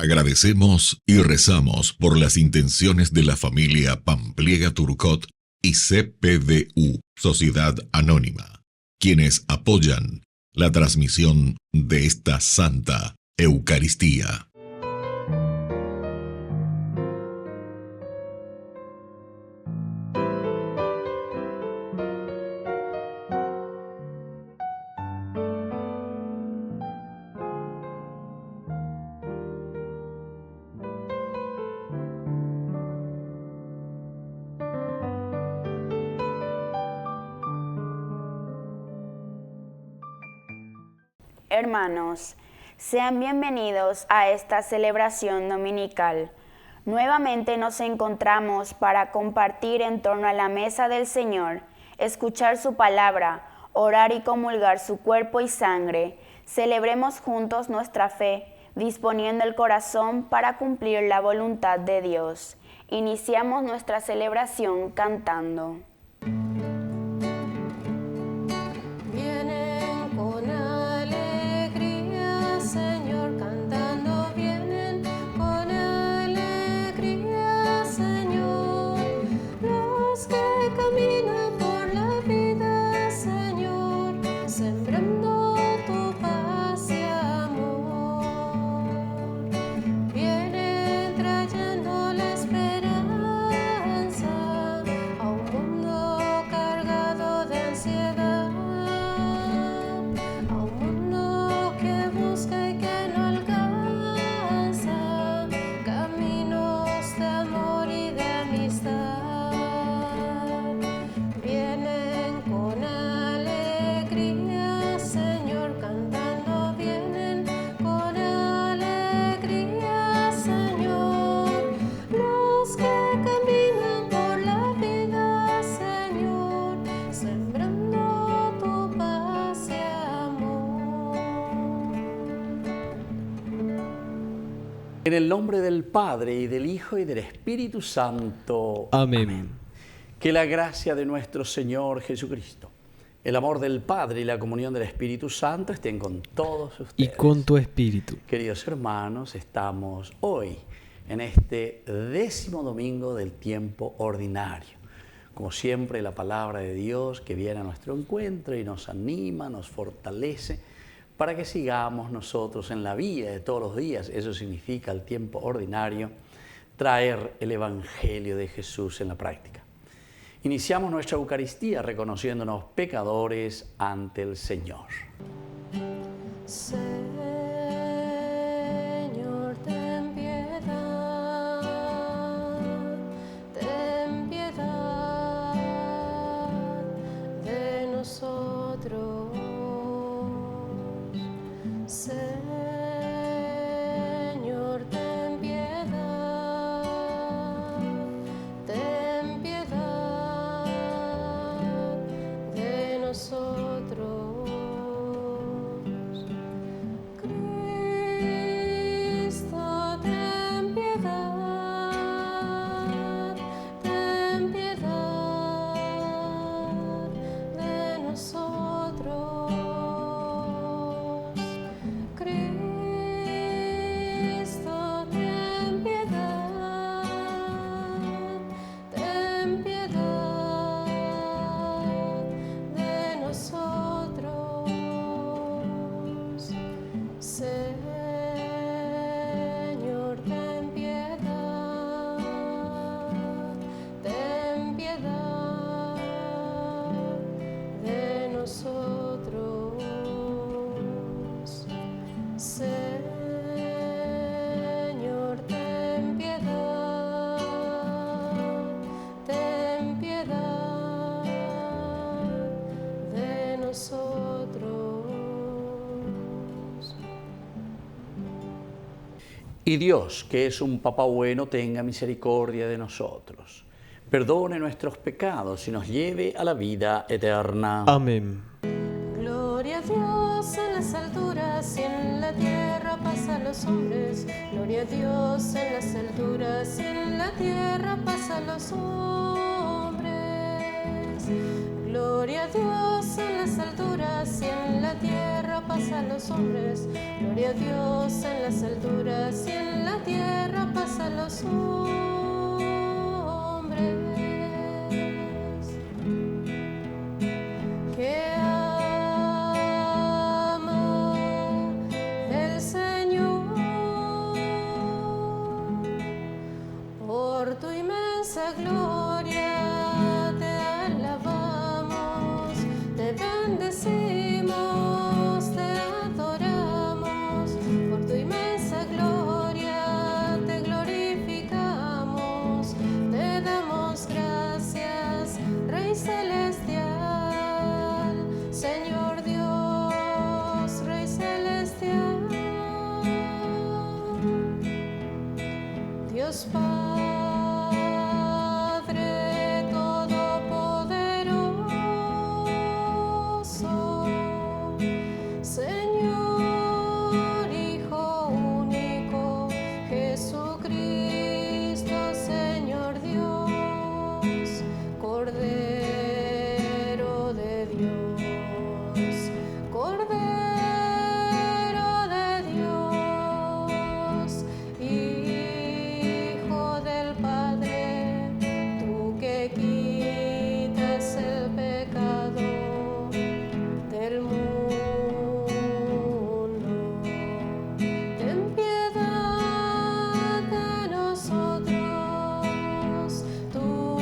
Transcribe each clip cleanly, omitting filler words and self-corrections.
Agradecemos y rezamos por las intenciones de la familia Pampliega Turcot y CPDU, Sociedad Anónima, quienes apoyan la transmisión de esta Santa Eucaristía. Hermanos, sean bienvenidos a esta celebración dominical. Nuevamente nos encontramos para compartir en torno a la mesa del Señor, escuchar su palabra, orar y comulgar su cuerpo y sangre. Celebremos juntos nuestra fe, disponiendo el corazón para cumplir la voluntad de Dios. Iniciamos nuestra celebración cantando. En el nombre del Padre, y del Hijo, y del Espíritu Santo. Amén. Que la gracia de nuestro Señor Jesucristo, el amor del Padre y la comunión del Espíritu Santo estén con todos ustedes. Y con tu espíritu. Queridos hermanos, estamos hoy en este 10º domingo del tiempo ordinario. Como siempre, la palabra de Dios que viene a nuestro encuentro y nos anima, nos fortalece, para que sigamos nosotros en la vida de todos los días. Eso significa el tiempo ordinario, traer el Evangelio de Jesús en la práctica. Iniciamos nuestra Eucaristía reconociéndonos pecadores ante el Señor. Señor, ten piedad de nosotros. Señor, ten piedad de nosotros. Cristo, ten piedad de nosotros. Cristo, ten piedad de nosotros. Señor, ten piedad de nosotros. Señor, ten piedad de nosotros. Y Dios, que es un Papá bueno, tenga misericordia de nosotros, perdone nuestros pecados y nos lleve a la vida eterna. Amén. Gloria a Dios en las alturas y en la tierra paz a los hombres. Gloria a Dios en las alturas y en la tierra paz a los hombres. Gloria a Dios en las alturas y en la tierra paz paz a los hombres, gloria a Dios en las alturas y en la tierra paz a los hombres. Que ama el Señor, por tu inmensa gloria te alabamos, te bendecimos, te adoramos, por tu inmensa gloria te glorificamos, te damos gracias, Rey celestial, Señor Dios, Rey celestial, Dios Padre todopoderoso, Señor Hijo único, Jesucristo, Señor Dios, Cordero de Dios, Cordero de Dios, Hijo del Padre, tú que quitas el pecado del mundo. Ten piedad de nosotros, tú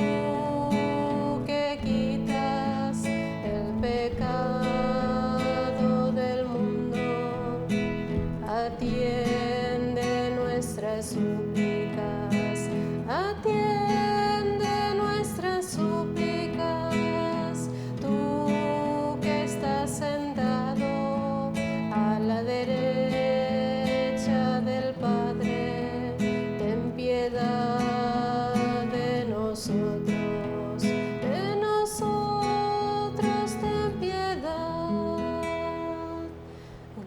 que quitas el pecado del mundo. Atiende nuestras súplicas, atiende nuestras súplicas, tú que estás sentado a la derecha del Padre, ten piedad de nosotros, ten piedad.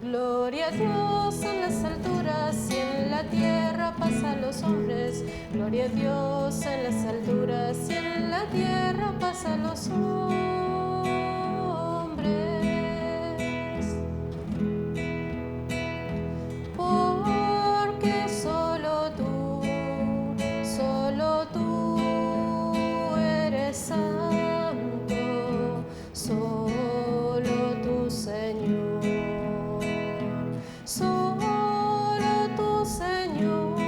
Gloria a Dios en las alturas y en la tierra paz a los hombres. Gloria a Dios en las alturas y en la tierra paz a los hombres. Porque solo tú eres santo, solo tú, Señor. Solo tú, Señor,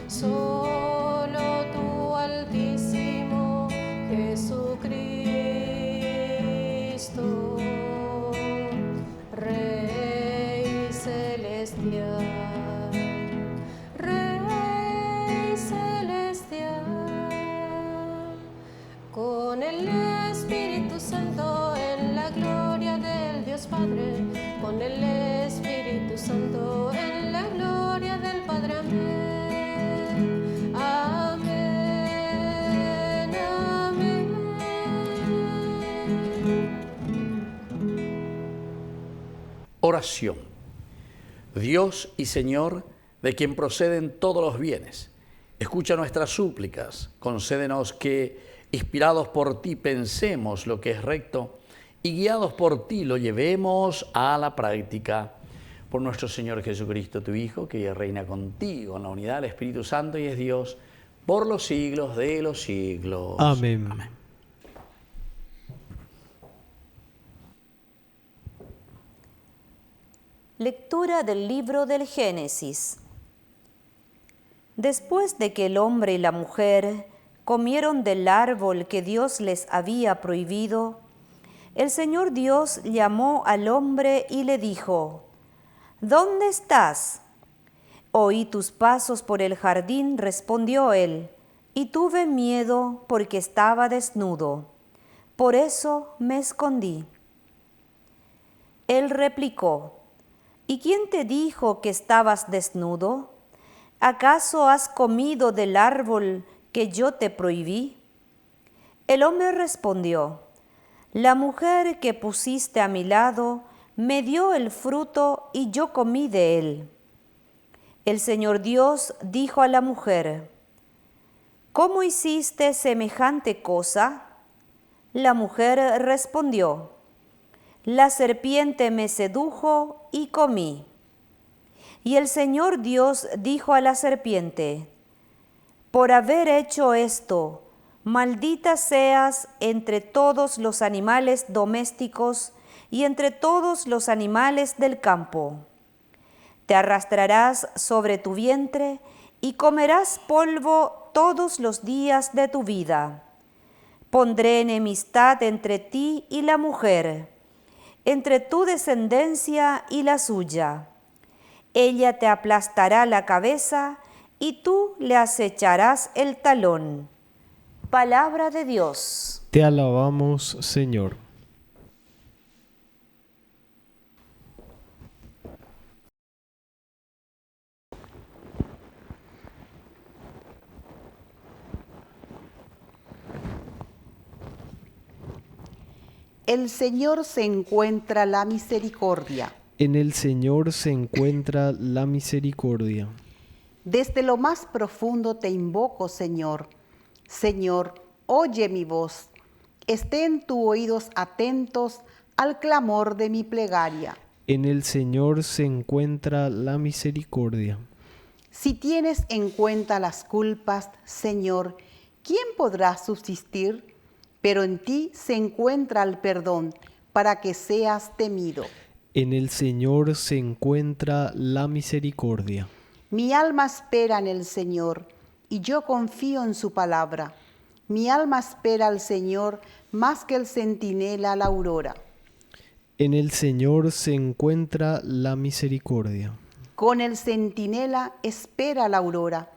solo tú, Altísimo Jesucristo, Rey celestial, Rey celestial, con el Espíritu Santo en la gloria del Dios Padre, con el Espíritu Santo en la gloria del Padre. Amén. Amén. Amén. Oración. Dios y Señor, de quien proceden todos los bienes, escucha nuestras súplicas, concédenos que, inspirados por ti, pensemos lo que es recto y guiados por ti lo llevemos a la práctica. Por nuestro Señor Jesucristo, tu Hijo, que reina contigo en la unidad del Espíritu Santo y es Dios por los siglos de los siglos. Amén. Amén. Lectura del libro del Génesis. Después de que el hombre y la mujer comieron del árbol que Dios les había prohibido, el Señor Dios llamó al hombre y le dijo: ¿Dónde estás? Oí tus pasos por el jardín, respondió él, y tuve miedo porque estaba desnudo. Por eso me escondí. Él replicó: ¿Y quién te dijo que estabas desnudo? ¿Acaso has comido del árbol que yo te prohibí? El hombre respondió: La mujer que pusiste a mi lado me dio el fruto y yo comí de él. El Señor Dios dijo a la mujer: ¿Cómo hiciste semejante cosa? La mujer respondió: La serpiente me sedujo y comí. Y el Señor Dios dijo a la serpiente: por haber hecho esto, maldita seas entre todos los animales domésticos y entre todos los animales del campo. Te arrastrarás sobre tu vientre y comerás polvo todos los días de tu vida. Pondré enemistad entre ti y la mujer, entre tu descendencia y la suya. Ella te aplastará la cabeza y tú le acecharás el talón. Palabra de Dios. Te alabamos, Señor. El Señor se encuentra la misericordia. En el Señor se encuentra la misericordia. Desde lo más profundo te invoco, Señor. Señor, oye mi voz. Estén tus oídos atentos al clamor de mi plegaria. En el Señor se encuentra la misericordia. Si tienes en cuenta las culpas, Señor, ¿quién podrá subsistir? Pero en ti se encuentra el perdón, para que seas temido. En el Señor se encuentra la misericordia. Mi alma espera en el Señor, y yo confío en su palabra. Mi alma espera al Señor más que el centinela a la aurora. En el Señor se encuentra la misericordia. Con el centinela espera la aurora.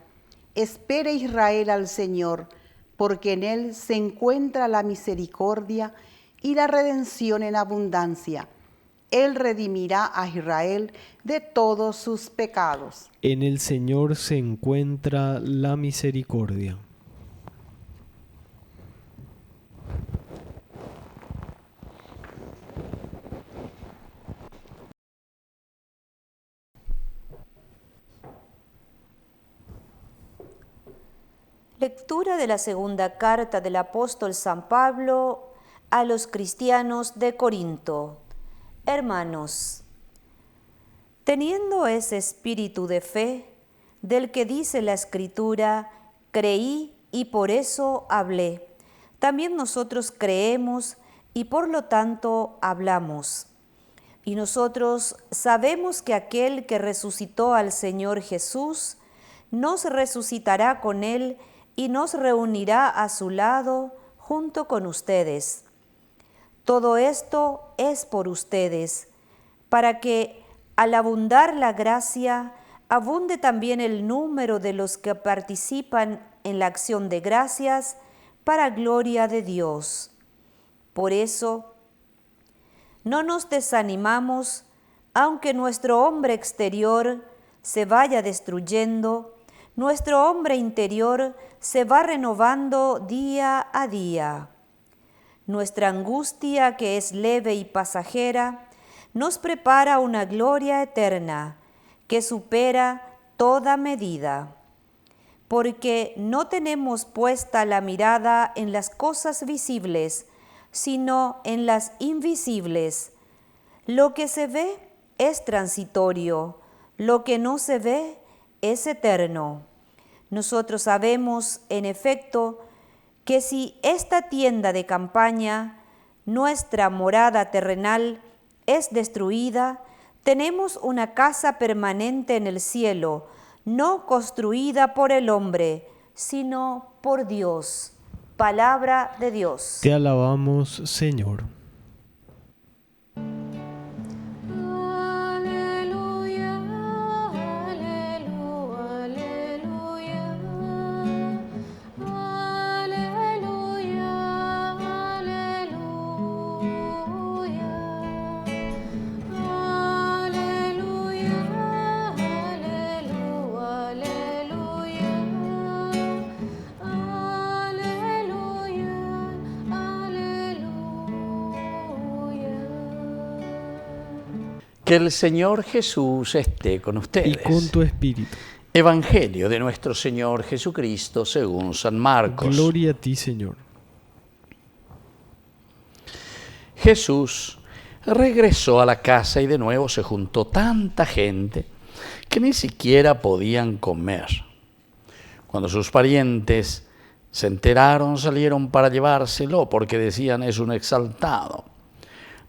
Espera Israel al Señor, porque en él se encuentra la misericordia y la redención en abundancia. Él redimirá a Israel de todos sus pecados. En el Señor se encuentra la misericordia. Lectura de la segunda carta del apóstol San Pablo a los cristianos de Corinto. Hermanos, teniendo ese espíritu de fe, del que dice la Escritura, creí y por eso hablé. También nosotros creemos y por lo tanto hablamos. Y nosotros sabemos que aquel que resucitó al Señor Jesús, nos resucitará con él y nos reunirá a su lado junto con ustedes. Todo esto es por ustedes, para que al abundar la gracia, abunde también el número de los que participan en la acción de gracias para gloria de Dios. Por eso, no nos desanimamos, aunque nuestro hombre exterior se vaya destruyendo, nuestro hombre interior se va renovando día a día. Nuestra angustia, que es leve y pasajera, nos prepara una gloria eterna que supera toda medida. Porque no tenemos puesta la mirada en las cosas visibles, sino en las invisibles. Lo que se ve es transitorio, lo que no se ve es eterno. Nosotros sabemos, en efecto, que si esta tienda de campaña, nuestra morada terrenal, es destruida, tenemos una casa permanente en el cielo, no construida por el hombre, sino por Dios. Palabra de Dios. Te alabamos, Señor. Aleluya, aleluya, aleluya, Que el Señor Jesús esté con ustedes. Y con tu espíritu. Evangelio de nuestro Señor Jesucristo según San Marcos. Gloria a ti, Señor. Jesús regresó a la casa y de nuevo se juntó tanta gente que ni siquiera podían comer. Cuando sus parientes se enteraron, salieron para llevárselo porque decían: es un exaltado.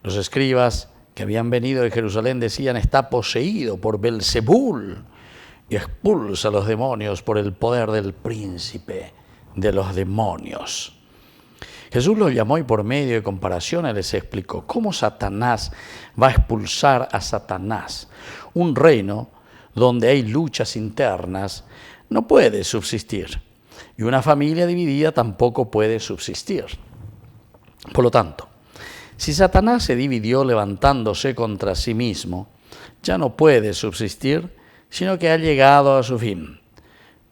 Los escribas que habían venido de Jerusalén decían: está poseído por Belzebul y expulsa a los demonios por el poder del príncipe de los demonios. Jesús los llamó y por medio de comparaciones les explicó cómo Satanás va a expulsar a Satanás. Un reino donde hay luchas internas no puede subsistir, y una familia dividida tampoco puede subsistir. Por lo tanto, si Satanás se dividió levantándose contra sí mismo, ya no puede subsistir, sino que ha llegado a su fin.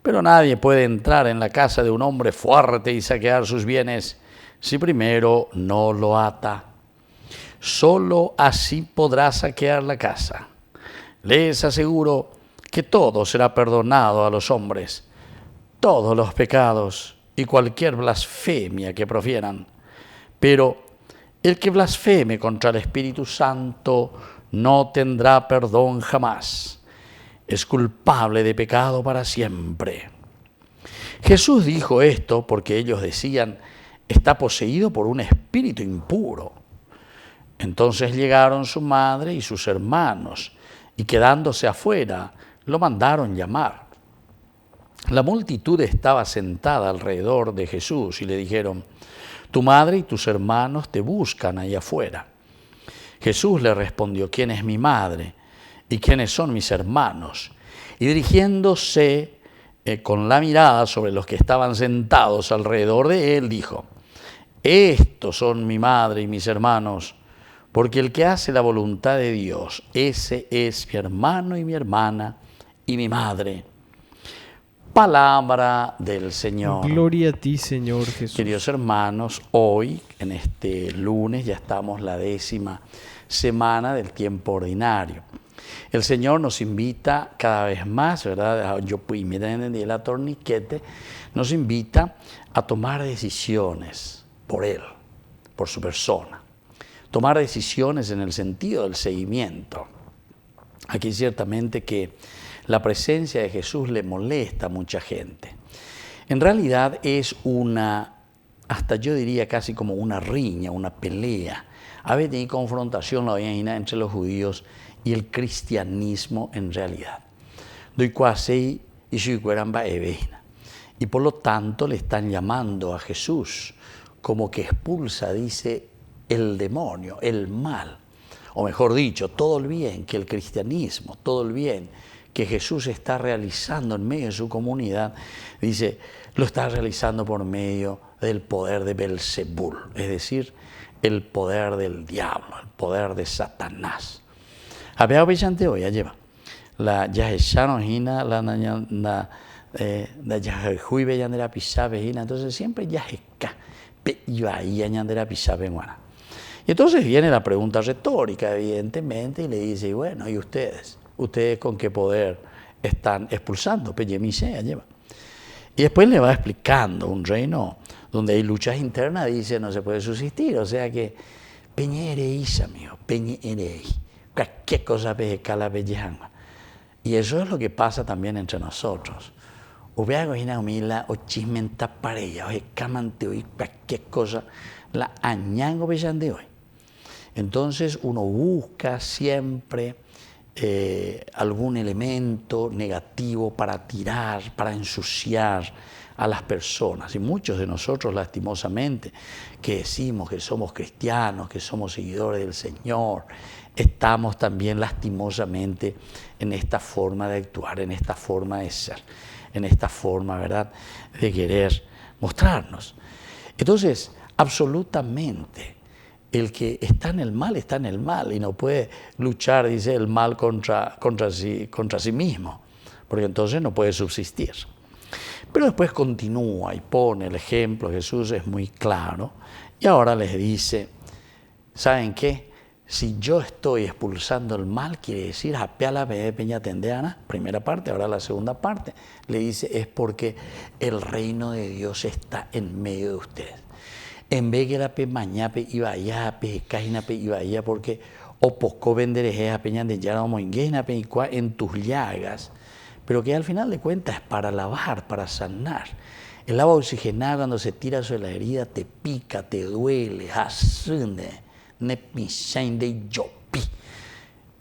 Pero nadie puede entrar en la casa de un hombre fuerte y saquear sus bienes si primero no lo ata. Solo así podrá saquear la casa. Les aseguro que todo será perdonado a los hombres, todos los pecados y cualquier blasfemia que profieran. Pero el que blasfeme contra el Espíritu Santo no tendrá perdón jamás. Es culpable de pecado para siempre. Jesús dijo esto porque ellos decían: está poseído por un espíritu impuro. Entonces llegaron su madre y sus hermanos, y quedándose afuera, lo mandaron llamar. La multitud estaba sentada alrededor de Jesús y le dijeron: tu madre y tus hermanos te buscan allá afuera. Jesús le respondió: ¿quién es mi madre y quiénes son mis hermanos? Y dirigiéndose con la mirada sobre los que estaban sentados alrededor de él, dijo: estos son mi madre y mis hermanos, porque el que hace la voluntad de Dios, ese es mi hermano y mi hermana y mi madre. Palabra del Señor. Gloria a ti, Señor Jesús. Queridos hermanos, hoy, en este lunes, ya estamos la 10ª semana del tiempo ordinario. El Señor nos invita cada vez más, ¿verdad? Yo de la torniquete, nos invita a tomar decisiones por Él, por su persona. Tomar decisiones en el sentido del seguimiento. Aquí ciertamente que la presencia de Jesús le molesta a mucha gente. En realidad es hasta yo diría casi como una riña, una pelea. A veces hay confrontación entre los judíos y el cristianismo en realidad. Y por lo tanto le están llamando a Jesús como que expulsa, dice, el demonio, el mal. O mejor dicho, todo el bien que el cristianismo, todo el bien que Jesús está realizando en medio de su comunidad, dice, lo está realizando por medio del poder de Belzebul, es decir, el poder del diablo, el poder de Satanás. Había bellante hoy, lleva. La yahecharon hina, la yahui bellandera pisabe hina, entonces siempre yaheca, yo ahí añandera pisabe guana. Y entonces viene la pregunta retórica, evidentemente, y le dice, y bueno, ¿y ustedes? ¿Ustedes con qué poder están expulsando? Lleva. Y después le va explicando un reino donde hay luchas internas, dice, no se puede subsistir. O sea que, peñereis, amigo, peñereis. Cualquier cosa pejecala pellejangua. Y eso es lo que pasa también entre nosotros. Uveago hina humila o chismenta pareja, o escamante hoy, cualquier cosa, la añango pellande hoy. Entonces uno busca siempre algún elemento negativo para tirar, para ensuciar a las personas. Y muchos de nosotros, lastimosamente, que decimos que somos cristianos, que somos seguidores del Señor, estamos también lastimosamente en esta forma de actuar, en esta forma de ser, en esta forma, ¿verdad?, de querer mostrarnos. Entonces, absolutamente, el que está en el mal y no puede luchar, dice, el mal contra sí mismo, porque entonces no puede subsistir. Pero después continúa y pone el ejemplo, Jesús es muy claro, y ahora les dice, ¿saben qué? Si yo estoy expulsando el mal, quiere decir, la peña tendeana, primera parte, ahora la segunda parte, le dice, es porque el reino de Dios está en medio de ustedes. en vez que la pe mañape iba allá, pe cainape iba allá, porque o poco vendereje a peña de yara o en tus llagas, pero que al final de cuentas es para lavar, para sanar. El agua oxigenada cuando se tira sobre la herida te pica, te duele, ne pichain de yopi.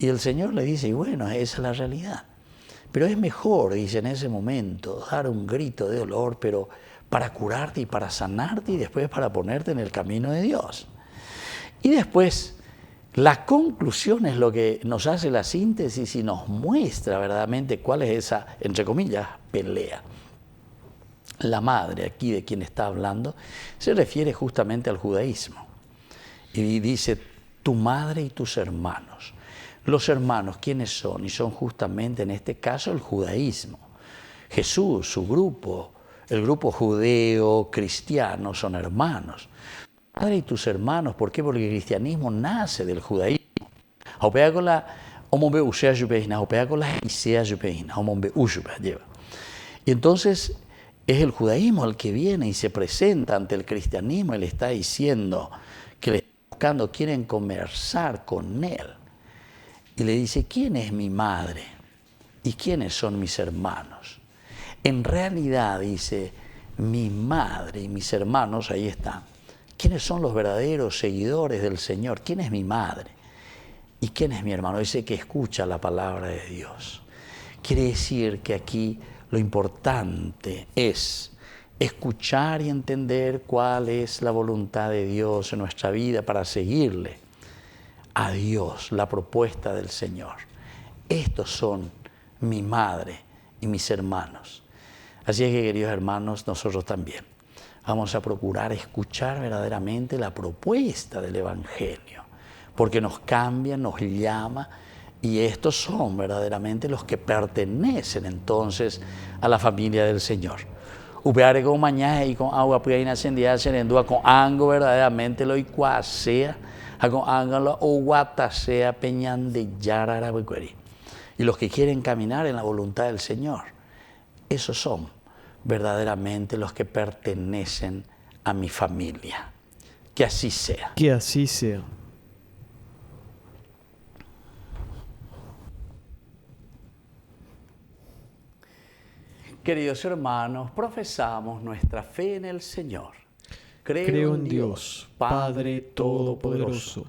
Y el Señor le dice, y bueno, esa es la realidad. Pero es mejor, dice en ese momento, dar un grito de dolor, pero para curarte y para sanarte y después para ponerte en el camino de Dios. Y después, la conclusión es lo que nos hace la síntesis y nos muestra verdaderamente cuál es esa, entre comillas, pelea. La madre aquí de quien está hablando se refiere justamente al judaísmo. Y dice, tu madre y tus hermanos. Los hermanos, ¿quiénes son? Y son justamente en este caso el judaísmo. Jesús, su grupo, el grupo judeo, cristiano, son hermanos. Tu madre y tus hermanos, ¿por qué? Porque el cristianismo nace del judaísmo. Y entonces es el judaísmo el que viene y se presenta ante el cristianismo y le está diciendo que le está buscando, quieren conversar con él. Y le dice, ¿quién es mi madre? ¿Y quiénes son mis hermanos? En realidad, dice, mi madre y mis hermanos, ahí están. ¿Quiénes son los verdaderos seguidores del Señor? ¿Quién es mi madre? ¿Y quién es mi hermano? Dice que escucha la palabra de Dios. Quiere decir que aquí lo importante es escuchar y entender cuál es la voluntad de Dios en nuestra vida para seguirle a Dios, la propuesta del Señor. Estos son mi madre y mis hermanos. Así es que, queridos hermanos, nosotros también vamos a procurar escuchar verdaderamente la propuesta del Evangelio, porque nos cambia, nos llama, y estos son verdaderamente los que pertenecen entonces a la familia del Señor. Upeare con mañana y con agua puya inascendida serendúa con ango verdaderamente lo icuasea con ángalo o guatasea peñan de yararabecueri. Y los que quieren caminar en la voluntad del Señor, esos son verdaderamente los que pertenecen a mi familia. Que así sea. Que así sea. Queridos hermanos, profesamos nuestra fe en el Señor. Creo en Dios, Padre Todopoderoso,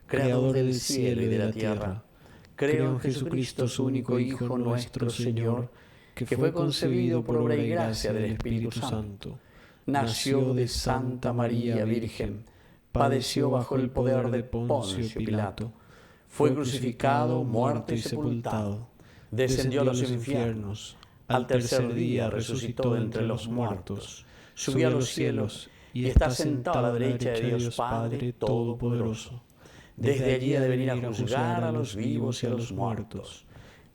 Creador del cielo y de la tierra. Creo en Jesucristo, su único Hijo, nuestro Señor, que fue concebido por obra y gracia del Espíritu Santo. Nació de Santa María Virgen, padeció bajo el poder de Poncio Pilato, fue crucificado, muerto y sepultado, descendió a los infiernos, al tercer día resucitó de entre los muertos, subió a los cielos y está sentado a la derecha de Dios Padre Todopoderoso. Desde allí ha de venir a juzgar a los vivos y a los muertos.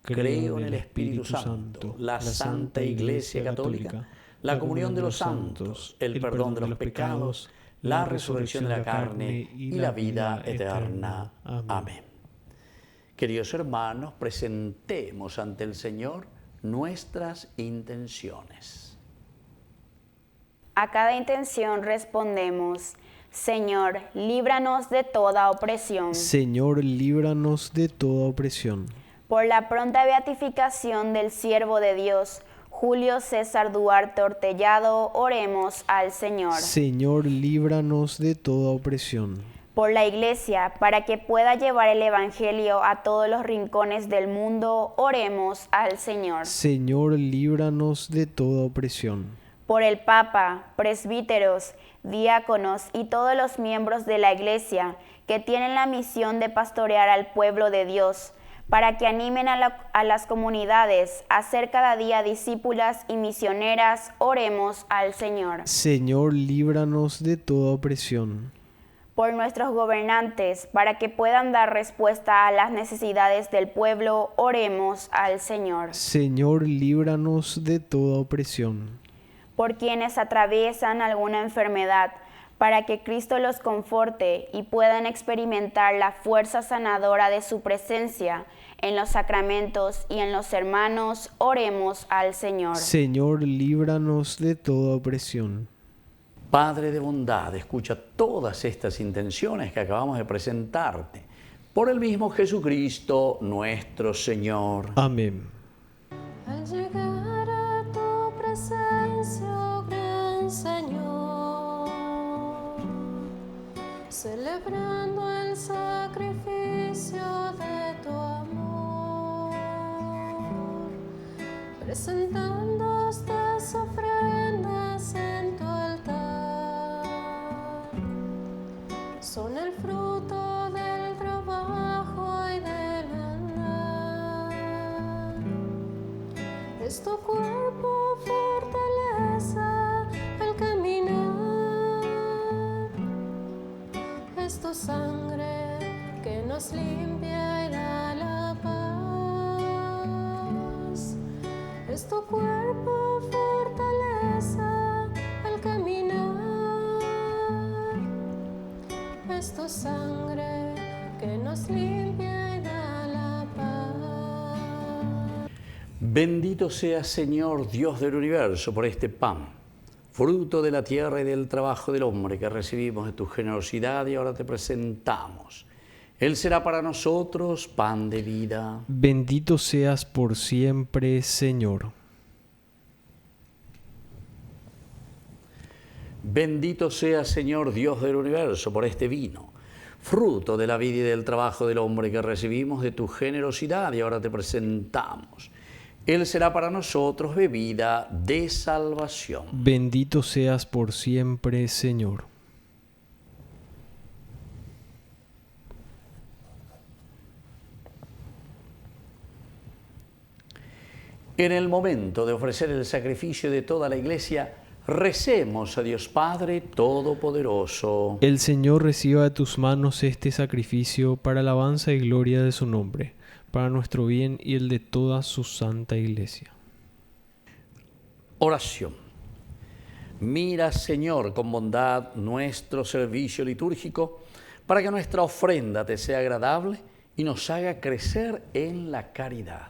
Creo en el Espíritu Santo, la Santa Iglesia Católica, la comunión de los santos, el perdón de los pecados, la resurrección de la carne y la vida eterna. Amén. Queridos hermanos, presentemos ante el Señor nuestras intenciones. A cada intención respondemos, Señor, líbranos de toda opresión. Señor, líbranos de toda opresión. Por la pronta beatificación del siervo de Dios, Julio César Duarte Ortellado, oremos al Señor. Señor, líbranos de toda opresión. Por la Iglesia, para que pueda llevar el Evangelio a todos los rincones del mundo, oremos al Señor. Señor, líbranos de toda opresión. Por el Papa, presbíteros, diáconos y todos los miembros de la Iglesia que tienen la misión de pastorear al pueblo de Dios, para que animen a las comunidades a ser cada día discípulas y misioneras, oremos al Señor. Señor, líbranos de toda opresión. Por nuestros gobernantes, para que puedan dar respuesta a las necesidades del pueblo, oremos al Señor. Señor, líbranos de toda opresión. Por quienes atraviesan alguna enfermedad, para que Cristo los conforte y puedan experimentar la fuerza sanadora de su presencia en los sacramentos y en los hermanos, oremos al Señor. Señor, líbranos de toda opresión. Padre de bondad, escucha todas estas intenciones que acabamos de presentarte. Por el mismo Jesucristo nuestro Señor. Amén. Al llegar a tu presencia, oh gran Señor, celebrando el sacrificio de tu amor, presentando estas ofrendas en tu altar, son el fruto del trabajo y del andar. Es tu cuerpo fortaleza al caminar, es tu sangre que nos limpia y da la paz. Es tu cuerpo fortaleza al caminar, es tu sangre que nos limpia y da la paz. Bendito seas, Señor, Dios del universo, por este pan, fruto de la tierra y del trabajo del hombre que recibimos de tu generosidad y ahora te presentamos. Él será para nosotros pan de vida. Bendito seas por siempre, Señor. Bendito seas, Señor, Dios del universo, por este vino, fruto de la vida y del trabajo del hombre que recibimos de tu generosidad y ahora te presentamos. Él será para nosotros bebida de salvación. Bendito seas por siempre, Señor. En el momento de ofrecer el sacrificio de toda la Iglesia, recemos a Dios Padre Todopoderoso. El Señor reciba de tus manos este sacrificio para alabanza y gloria de su nombre, para nuestro bien y el de toda su santa Iglesia. Oración. Mira, Señor, con bondad nuestro servicio litúrgico, para que nuestra ofrenda te sea agradable y nos haga crecer en la caridad.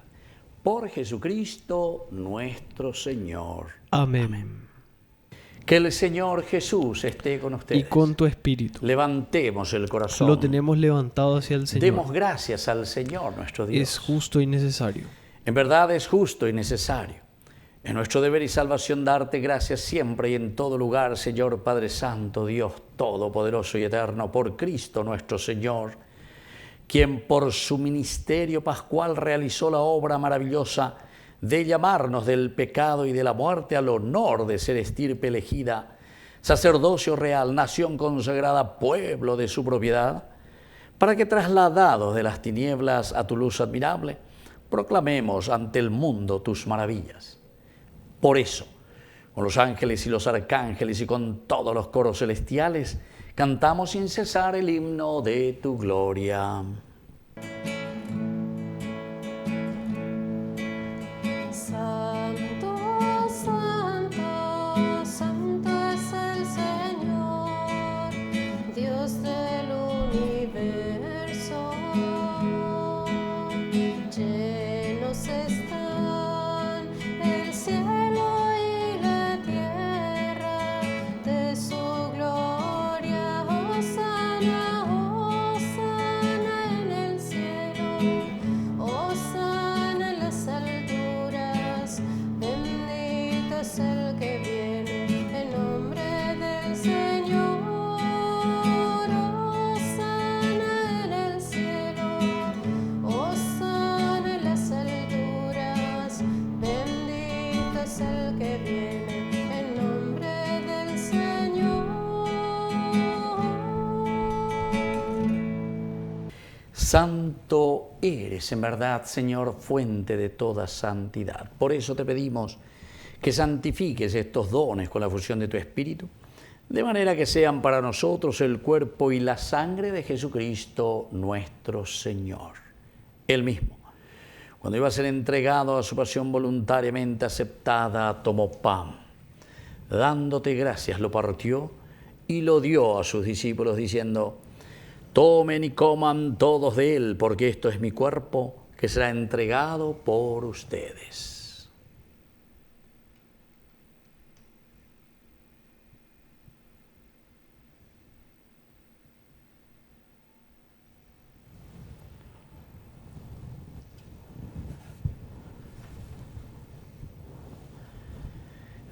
Por Jesucristo nuestro Señor. Amén. Que el Señor Jesús esté con ustedes. Y con tu espíritu. Levantemos el corazón. Lo tenemos levantado hacia el Señor. Demos gracias al Señor nuestro Dios. Es justo y necesario. En verdad es justo y necesario. Es nuestro deber y salvación darte gracias siempre y en todo lugar, Señor Padre Santo, Dios Todopoderoso y Eterno, por Cristo nuestro Señor, quien por su ministerio pascual realizó la obra maravillosa de llamarnos del pecado y de la muerte al honor de ser estirpe elegida, sacerdocio real, nación consagrada, pueblo de su propiedad, para que trasladados de las tinieblas a tu luz admirable, proclamemos ante el mundo tus maravillas. Por eso, con los ángeles y los arcángeles y con todos los coros celestiales, cantamos sin cesar el himno de tu gloria. Santo, santo, santo es el Señor, Dios del universo. Llenos están el cielo y la tierra de su gloria. Hosana, hosana en el cielo, hosana en las alturas. Bendito es el que viene en nombre del Señor. Hosana en el cielo, hosana en las alturas. Bendito es el que viene en nombre del Señor. Santo eres, en verdad, Señor, fuente de toda santidad. Por eso te pedimos que santifiques estos dones con la fusión de tu Espíritu, de manera que sean para nosotros el cuerpo y la sangre de Jesucristo nuestro Señor. Él mismo, cuando iba a ser entregado a su pasión voluntariamente aceptada, tomó pan. Dándote gracias, lo partió y lo dio a sus discípulos, diciendo: tomen y coman todos de él, porque esto es mi cuerpo, que será entregado por ustedes.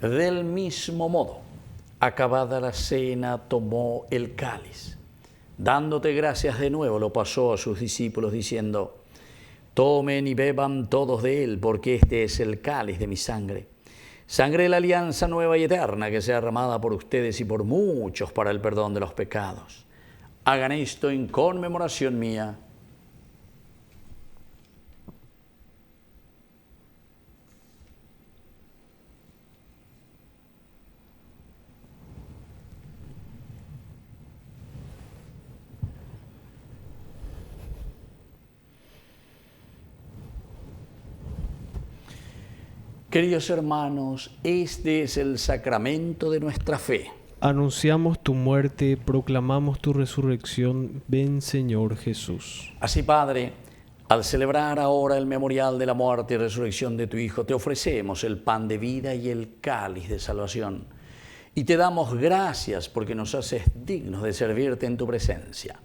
Del mismo modo, acabada la cena, tomó el cáliz. Dándote gracias de nuevo, lo pasó a sus discípulos diciendo: tomen y beban todos de él, porque este es el cáliz de mi sangre. Sangre de la alianza nueva y eterna, que sea derramada por ustedes y por muchos para el perdón de los pecados. Hagan esto en conmemoración mía. Queridos hermanos, este es el sacramento de nuestra fe. Anunciamos tu muerte, proclamamos tu resurrección. Ven, Señor Jesús. Así, Padre, al celebrar ahora el memorial de la muerte y resurrección de tu Hijo, te ofrecemos el pan de vida y el cáliz de salvación. Y te damos gracias porque nos haces dignos de servirte en tu presencia.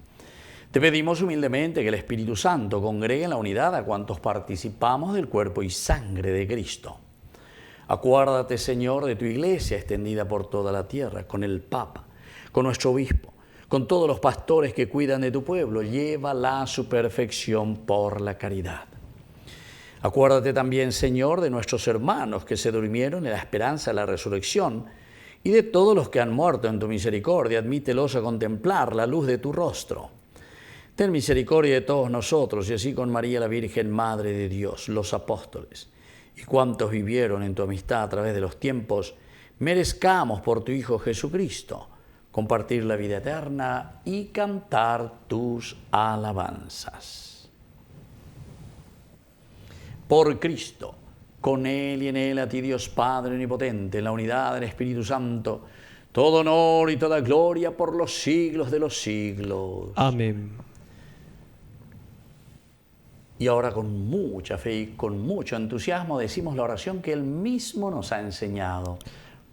Te pedimos humildemente que el Espíritu Santo congregue en la unidad a cuantos participamos del cuerpo y sangre de Cristo. Acuérdate, Señor, de tu iglesia extendida por toda la tierra, con el Papa, con nuestro obispo, con todos los pastores que cuidan de tu pueblo. Llévala a su perfección por la caridad. Acuérdate también, Señor, de nuestros hermanos que se durmieron en la esperanza de la resurrección y de todos los que han muerto en tu misericordia. Admítelos a contemplar la luz de tu rostro. Ten misericordia de todos nosotros y así con María la Virgen, Madre de Dios, los apóstoles y cuantos vivieron en tu amistad a través de los tiempos, merezcamos por tu Hijo Jesucristo compartir la vida eterna y cantar tus alabanzas. Por Cristo, con Él y en Él, a ti Dios Padre omnipotente, en la unidad del Espíritu Santo, todo honor y toda gloria por los siglos de los siglos. Amén. Y ahora con mucha fe y con mucho entusiasmo decimos la oración que Él mismo nos ha enseñado.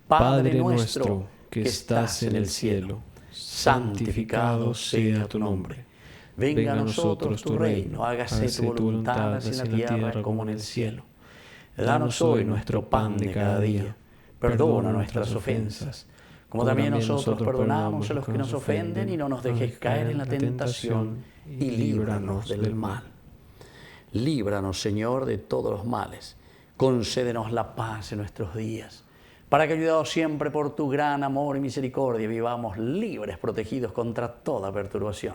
Padre nuestro que estás en el cielo, santificado sea tu nombre. Venga a nosotros tu reino, hágase tu voluntad así en la tierra como en el cielo. Danos hoy nuestro pan de cada día. Perdona nuestras ofensas, como también nosotros perdonamos a los que nos ofenden, y no nos dejes caer en la tentación y líbranos del mal. Líbranos, Señor, de todos los males. Concédenos la paz en nuestros días, para que, ayudados siempre por tu gran amor y misericordia, vivamos libres, protegidos contra toda perturbación,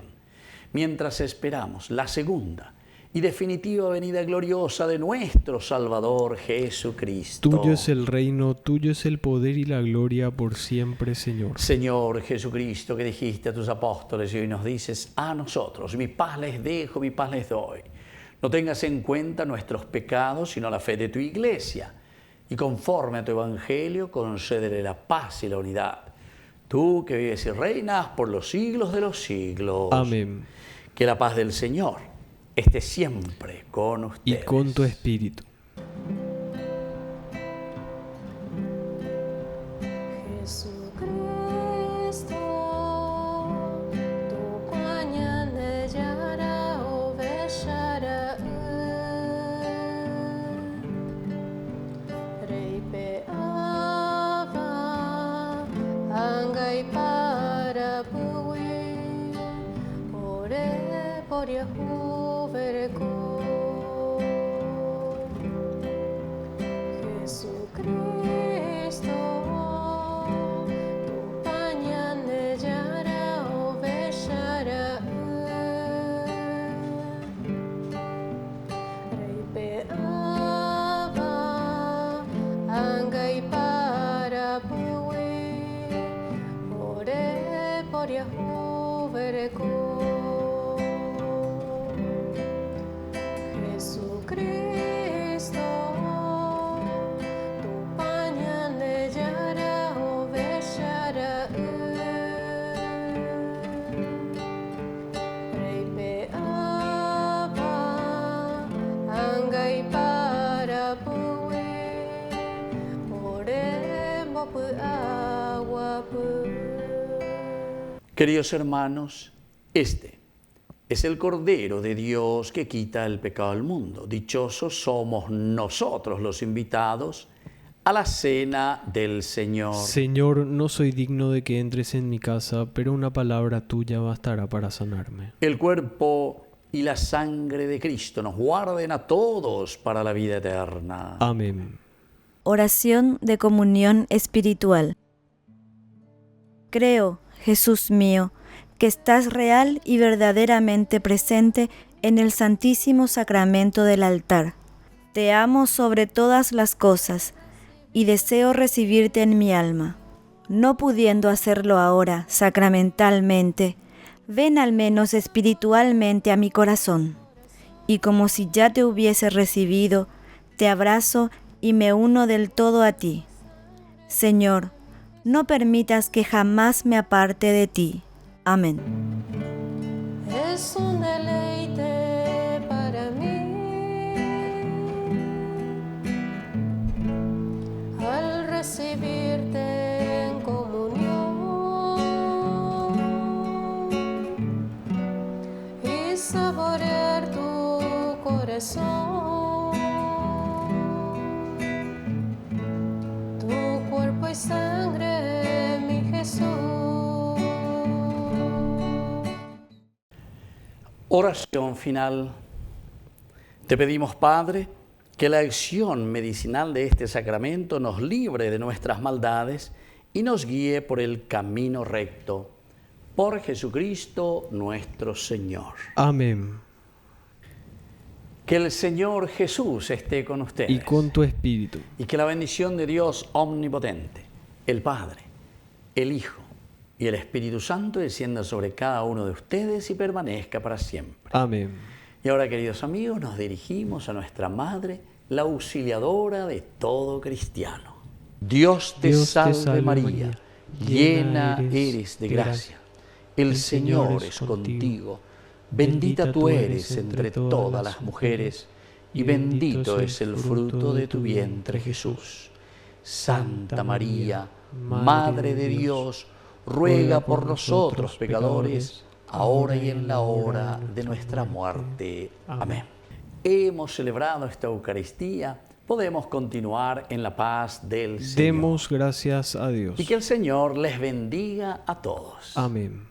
mientras esperamos la segunda y definitiva venida gloriosa de nuestro Salvador Jesucristo. Tuyo es el reino, tuyo es el poder y la gloria por siempre, Señor. Señor Jesucristo, que dijiste a tus apóstoles y hoy nos dices a nosotros: mi paz les dejo, mi paz les doy. No tengas en cuenta nuestros pecados, sino la fe de tu iglesia. Y conforme a tu evangelio, concédele la paz y la unidad. Tú que vives y reinas por los siglos de los siglos. Amén. Que la paz del Señor esté siempre con ustedes. Y con tu espíritu. Queridos hermanos, este es el Cordero de Dios que quita el pecado del mundo. Dichosos somos nosotros los invitados a la cena del Señor. Señor, no soy digno de que entres en mi casa, pero una palabra tuya bastará para sanarme. El cuerpo y la sangre de Cristo nos guarden a todos para la vida eterna. Amén. Oración de comunión espiritual. Creo, Jesús mío, que estás real y verdaderamente presente en el Santísimo Sacramento del altar. Te amo sobre todas las cosas y deseo recibirte en mi alma. No pudiendo hacerlo ahora sacramentalmente, ven al menos espiritualmente a mi corazón, y como si ya te hubiese recibido, te abrazo y me uno del todo a ti. Señor, no permitas que jamás me aparte de ti. Amén. Es un deleite para mí al recibirte en comunión y saborear tu corazón, tu cuerpo y sangre, mi Jesús. Oración final. Te pedimos, Padre, que la acción medicinal de este sacramento nos libre de nuestras maldades y nos guíe por el camino recto. Por Jesucristo nuestro Señor. Amén. Que el Señor Jesús esté con ustedes. Y con tu espíritu. Y que la bendición de Dios omnipotente, el Padre, el Hijo y el Espíritu Santo descienda sobre cada uno de ustedes y permanezca para siempre. Amén. Y ahora, queridos amigos, nos dirigimos a nuestra Madre, la auxiliadora de todo cristiano. Dios te salve María, llena eres de gracia. El Señor es contigo. Bendita tú eres entre todas las mujeres, y bendito es el fruto de tu vientre, Jesús. Santa María, Madre de Dios, ruega por nosotros pecadores, ahora y en la hora de nuestra muerte. Amén. Hemos celebrado esta Eucaristía, podemos continuar en la paz del Señor. Demos gracias a Dios. Y que el Señor les bendiga a todos. Amén.